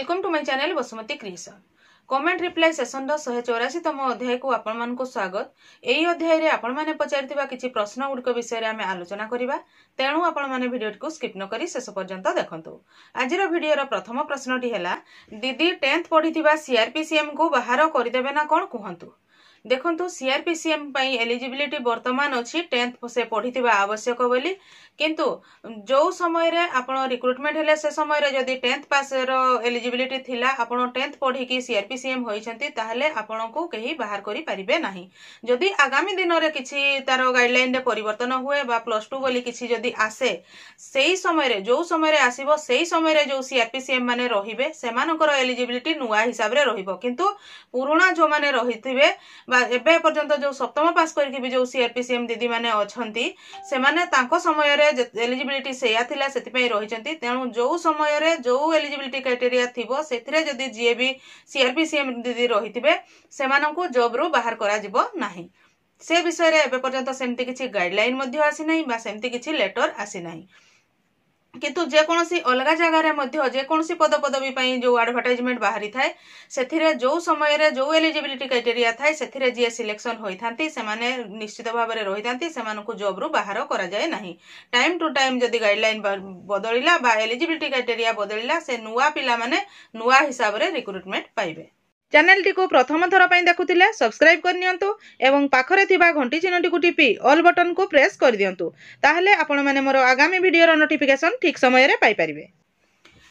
Welcome to my channel Basumati creation. Comment reply session 184तम अध्याय को आपण मानक स्वागत। एही अध्याय रे आपण माने पचारिथिबा किछि प्रश्न गुडक विषय रे आमे आलोचना करिबा, तेणु आपण माने वीडियो को स्किप न करी शेष पर्यंत देखंतु। आजिर वीडियो रो प्रथम प्रश्नटी हैला, दीदी 10th पढिथिबा सीआरपीसीएम को बाहर करिदेबे ना कोन कुहंतु। देखंतु सीआरपीसीएम पई एलिजिबिलिटी वर्तमान अछि 10th से पढिथिबा आवश्यक बोली, किंतु जो समय रे आपण रिक्रुटमेंट हेले से समय रे जदी 10th पास रो एलिजिबिलिटी थिला आपण 10th पढी की सीआरपीसीएम होइछंती ताहले आपण को कहीं बाहर करि परिबे नाही। जदी आगामी दिन रे किछि तारो गाइडलाइन रे परिवर्तन हुए बा +2 बोली किछि जदी आसे, सेही समय रे जो समय रे आसीबो सेही समय रे जो सीआरपीसीएम माने रहिबे सेमानकर एलिजिबिलिटी नुवा हिसाब रे रहिबो, किंतु पुराना जो माने रहिथिबे बा एबे पर्यंत जो सप्तम पास करके भी जो सीआरपीसीएम दीदी माने अछंती से माने तांको समय रे एलिजिबिलिटी सेया थिला सेति पई रहिचंती। तेणु जो समय रे जो एलिजिबिलिटी क्राइटेरिया थिबो सेथिरे जदी जीए भी सीआरपीसीएम दीदी रहिथिबे सेमानंकु जॉब रो बाहर करा जिवो नाही। से विषय रे एबे पर्यंत सेमति किछि गाइडलाइन मध्ये आसी नाही बा सेमति किछि लेटर आसी नाही, किंतु जे कोनोसी अलगा जगह रे मध्ये जे कोनोसी पद पदवी पई जो एडवर्टाइजमेंट बाहरी थाए सेथिरे जो समय रे जो एलिजिबिलिटी क्राइटेरिया थाए सेथिरे जे सिलेक्शन होई थांती से माने निश्चित भाव रे रहि थांती, सेमानकु जॉब रो बाहर करा जाय नाही। टाइम टू टाइम जदी गाइडलाइन बदलिला बा एलिजिबिलिटी क्राइटेरिया बदलिला से नुवा पिला माने नुवा हिसाब रे रिक्रुटमेंट पाइबे। चैनल टी को प्रथम थर पई देखुथिले सब्सक्राइब कर नियंतु एवं पाखरे थिबा घंटी चिन्हटी को टिपि ऑल बटन को प्रेस कर दियंतु, ताहले आपण माने मोर आगामी वीडियो रो नोटिफिकेशन ठीक समय रे पाई परिबे।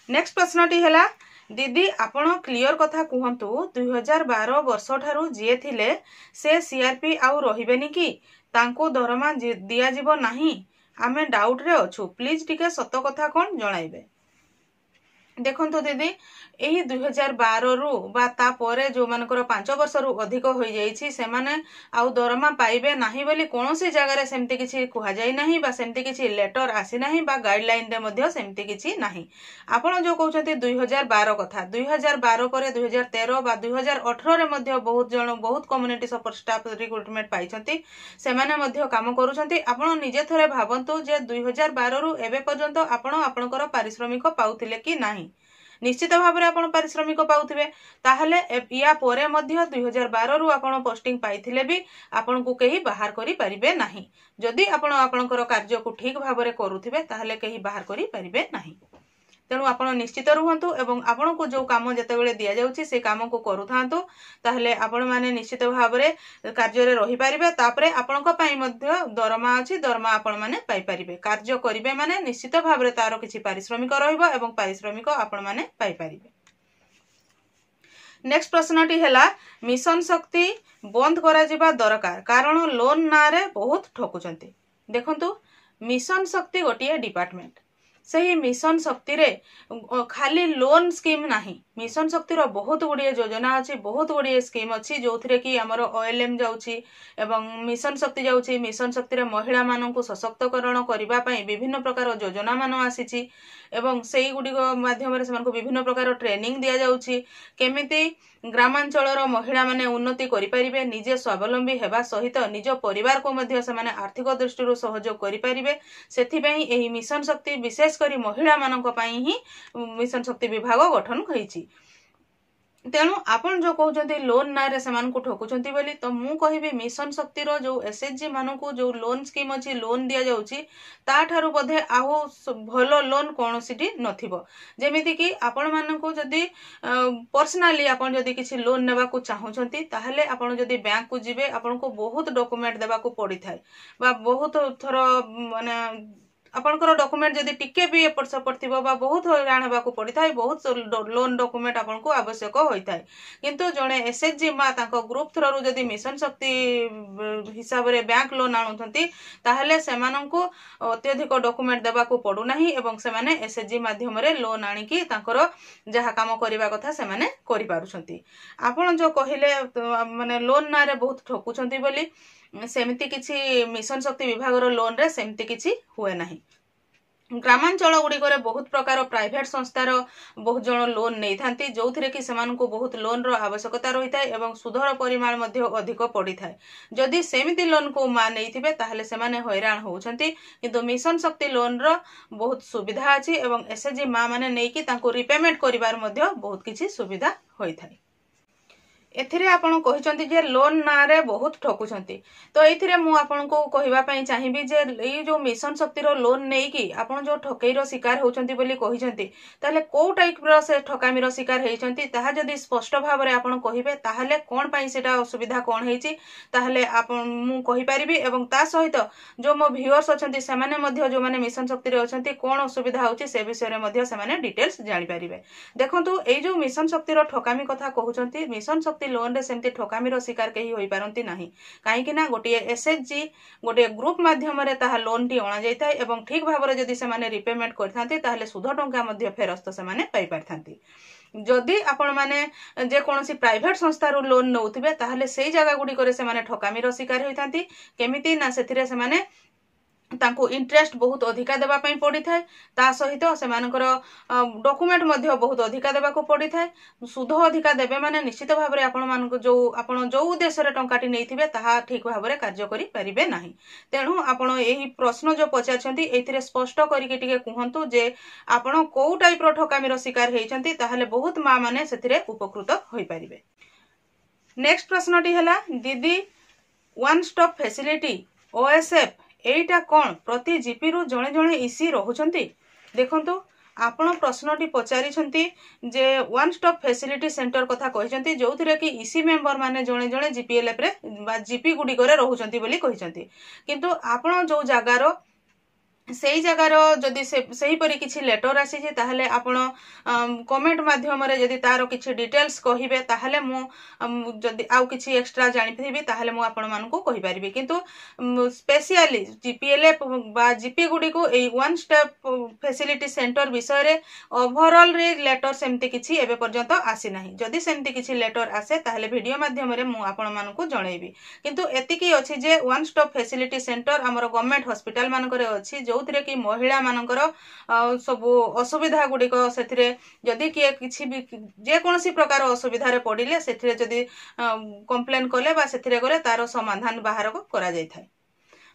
नेक्स्ट प्रश्नटी हैला, दीदी आपण क्लियर कथा कुहंतु 2012 वर्ष ठारू जे थिले से सीआरपी आउ रहिबेनी कि तांको दरमा दिया जिवो नाही, आमे डाउट रे अछु, प्लीज टिके सत कथा कोन जणाइबे। देखंतु दीदी एही 2012 रु बा ता परे जो मानकर 5 वर्ष रु अधिक होई जाईछि से माने आउ दरमा पाइबे नाही बोली कोनोसी जगह रे सेमति किछि कुहा जाई नाही बा सेमति किछि लेटर आसी नाही बा गाइडलाइन रे मध्ये सेमति किछि नाही। आपण जो कहउछंती 2012 कथा 2012 परे 2013 बा 2018 रे मध्ये बहुत कम्युनिटी सपोर्ट स्टाफ रिक्रुटमेंट पाइछंती, से माने मध्ये काम करूछंती। आपण निजे थरे भाबंतु जे 2012 रु एबे पर्यंत आपण आपनकर पारिश्रमिक पाउथिले कि नाही। निश्चित भाव में आपण पारिश्रमिक पाउथिबे, ताहले या परे मध्ये 2012 रु आपण पोस्टिंग पाइथिले भी आपण को कहीं बाहर करि परिबे नाही। जदि आपण आपनकर कार्य को ठीक भाव में करूथिबे ताहले कहीं बाहर करि परिबे नाही। तेणु आपण निश्चित रुहंतु एवं आपण को जो काम जतेबेले दिया जाउछि से काम को करूथांतु, ताहले आपण माने निश्चित भाव में कार्य रे रहि परिबे। तापरे आपण को पई मध्ये दरमा अछि, दरमा आपण माने पाई परिबे। कार्य करिबे माने निश्चित भाव में तारो किछि पारिश्रमिक रहइबो एवं पारिश्रमिक आपण माने पाई परिबे। नेक्स्ट प्रश्नटी हैला, मिशन शक्ति बंद करा जिबा दरकार कारण लोन ना रे बहुत ठकुचंती। देखंतु मिशन शक्ति गोटिए डिपार्टमेंट, सही मिशन शक्ति रे खाली लोन स्कीम नाही, मिशन शक्ति रो बहुत गुड़िए योजना अछि, बहुत गुड़िए स्कीम अछि जो थिरे कि हमर ओएलएम जाउछि एवं मिशन शक्ति जाउछि। मिशन शक्ति रे महिला मानन को सशक्तकरण करिबा पई विभिन्न प्रकार योजना मान आसीछि एवं सेही गुडी माध्यम रे समान को विभिन्न प्रकार ट्रेनिंग दिया जाउछि, केमिति ग्रामांचल महिला माने उन्नति करि परिबे, निजे स्वावलंबी हेबा सहित निज परिवार को मध्ये से माने आर्थिक दृष्टि सहयोग करि परिबे। सेथि पई एही मिशन शक्ति विशेष करी महिला मानक पई ही मिशन शक्ति विभाग गठन करिछि। तेणु आपण जो कहउछंती लोन ना रे समान को ठकुछंती बोली, तो मु कहिबे मिशन शक्ति रो जो एसएचजी मानकू जो लोन स्कीम अछि लोन दिया जाउछि ता ठारू बधे आहो भलो लोन कोनोसिटी नथिबो। जेमिति कि आपण मानकू जदी पर्सनली आपण जदी किछि लोन नेबा को चाहुछंती ताहले आपण जदी बैंक को जिबे आपण को बहुत डॉक्यूमेंट देबा को पड़ी थाए बा बहुत थरो माने आपनकर डॉक्यूमेंट जदी टिके भी एपट सपट थिबो बा बहुत हैरान हेबा को पड़ी थाए, बहुत लोन डॉक्यूमेंट आपन को आवश्यक होई थाए। किंतु जणे एसएचजी मा तांको ग्रुप थ्रू जदी मिशन शक्ति हिसाब रे बैंक लोन आनुथंती ताहले सेमानंकु अत्यधिक डॉक्यूमेंट देबा को पडु नाही एवं से माने एसएचजी माध्यम रे लोन आनी कि तांकर जहा काम करिबा कथा से माने करि पारुछंती। आपन जो कहिले माने लोन ना रे बहुत ठकुछंती बोली सेमिति किछि मिशन शक्ति विभाग रो लोन रे सेमिति किछि हुए नाही। ग्रामांचल गुड़िकर बहुत प्रकार प्राइवेट संस्थार बहुत जन लोन नहीं था जो थे कि सेमानंकु बहुत लोन रो आवश्यकता रही है और सुधर परिमाण मध्य अधिक पड़ी था जदि सेमिति लोन को माँ नहीं थे ताहले सेमाने हैरान होउछंती किंतु मिशन शक्ति लोन रो बहुत सुविधा अच्छी और एसएचजी माँ मैंने नहीं तांको रिपेमेंट करिवार मध्य बहुत किछि सुविधा होई थाए। एथिरे आपण कहिसंती जे लोन ना रे बहुत ठकुछंती तो एथिरे मु आपण को कहिबा पई चाहिबी जे ए जो मिशन शक्ति रो लोन नै कि आपण जो ठकई रो शिकार होचंती बोली कहिसंती ताले को टाइप रो से ठकामी रो शिकार हेचंती ताहा जदी स्पष्ट भाव रे आपण कहिबे ताहले कोन पई सेटा असुविधा कोन हेची ताहले आपण मु कहि परिबी एवं ता सहित जो मो व्यूअर्स अछंती से माने मध्य जो माने मिशन शक्ति रे अछंती कोन असुविधा होची से विषय रे मध्य से माने डिटेल्स जानि परिबे। देखंतु ए जो मिशन शक्ति रो ठकामी कथा कहउचंती मिशन शक्ति लोन रे सेमती ठकामी रो शिकार कहीं होई पारंती नाही काहेकि ना गोटे एसएचजी गोटे ग्रुप माध्यम रे ताहा लोन टी अणा जाइथाय एवं ठीक भाव रे जदी से माने रिपेमेंट करथांती ताहले सुध टंका मध्य फेरस्त से माने पाई पारथांती। जदि आपण माने जे कोनोसी प्राइवेट संस्था रो लोन नउथिबे ताहले सेही जगह गुडी करे से माने ठकामी रो शिकार होइथांती केमिति ना सेथिरे से माने तांको इंटरेस्ट बहुत अधिका देबा पई पड़ी थाए ता सहित से मानकर डॉक्यूमेंट मध्य बहुत अधिका देबा को पड़ी थाए सुध अधिका देबे माने निश्चित भाव रे आपण मानको जो आपण जो उद्देश्य रे टंकाटी नैथिबे ताहा ठीक भाव रे कार्य करि परिबे नाही। तेणु आपण एही प्रश्न जो पचारछंती एथिरे स्पष्ट करिके टिके कहंतु जे आपण को टाइप रो ठकामी रो शिकार हेचंती ताहले बहुत मां माने सेथिरे उपकृत होई परिबे। नेक्स्ट प्रश्नटी हला दीदी वन स्टॉप फैसिलिटी ओएसएफ एटा कौन प्रति जीपी रु जणे जणे इसी रहुछंती। देखंतु आपण प्रश्नटी पचारिछंती जे वन स्टॉप फैसिलिटी सेंटर कथा कहिसंती जोथिरे कि इसी मेंबर माने जणे जणे जीपीएलएफ रे बा जीपी गुडी करे रहुछंती बोली कहिसंती किंतु आपण जो जगार सेही जगार जदि सेही परि किछि लेटर आसी जे ताहले आपण कमेंट माध्यम रे जदि तारो किछि डिटेल्स कहिबे ताहले मु जदि आउ किछि एक्स्ट्रा जानि थिबी ताहले मु आपण मानकु कहि परिबी किंतु स्पेशली जीपीएलएफ बा जीपी गुडी को ए वन स्टेप फैसिलिटी सेंटर विषय रे ओवरऑल रे लेटर सेमति किछि एबे पर्यंत आसी नाही जदि सेमति किछि लेटर आसे ताहले वीडियो माध्यम रे मु आपण मानकु जणैबी किंतु एतिकी अछि जे वन स्टॉप फैसिलिटी सेंटर हमर गवर्नमेंट हॉस्पिटल मानकरे अछि जो कि महिला मानकर सब असुविधा गुड़िक से जदि किए किसी भी जेकोसी प्रकार असुविधा रे पड़िले से जदि कंप्लेन कले बा से गले तार समाधान बाहर करा जाय थाए।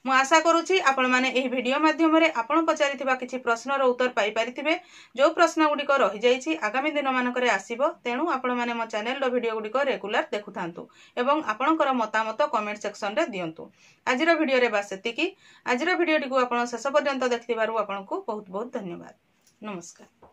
मु आशा करुछि आपण माने एही वीडियो माध्यम रे आपण पचारिथिबा किछि प्रश्नर उत्तर पाई पारिथिबे जो प्रश्न गुड़िक रहि जाइछि आगामी दिन मानकरे आसीबो तेणु आपण माने मो चैनल रो वीडियो गुड़िक रेगुलर देखुथांतु एवं आपणकर मतामत कमेंट सेक्शन रे दियंतु। आजिर वीडियो रे बास सेतिकी आजिर वीडियो टिकु आपण शेष पर्यंत देखथिबारु आपनकु बहुत बहुत धन्यवाद। नमस्कार।